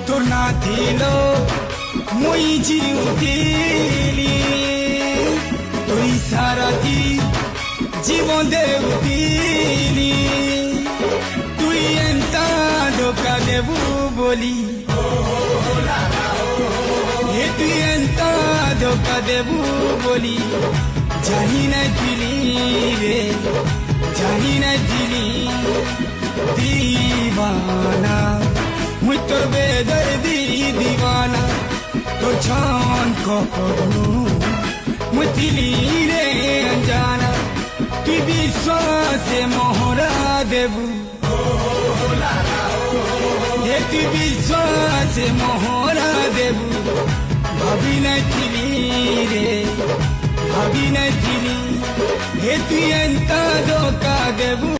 তোর না দিল মই জিউতিলি তুই সারাটি জীবন দেউতিলি তুই এন্তা ধোকা দেবু বলি তুই এন্তা ধোকা দেবু বলি জানি না দিলি রে জানি না দিলি দিবানা মুই তোর বেদর্দি দিবানা তোর ছান কখনো মুই দিলি রে অঞ্জানা তুই বিশ্বাসে মোহরা দেবু তুই বিশ্বাসে মোহরা দেবু ভাবি না দিলি রে ভাবি না দিলি তুই এন্তা ধোকা দেবু।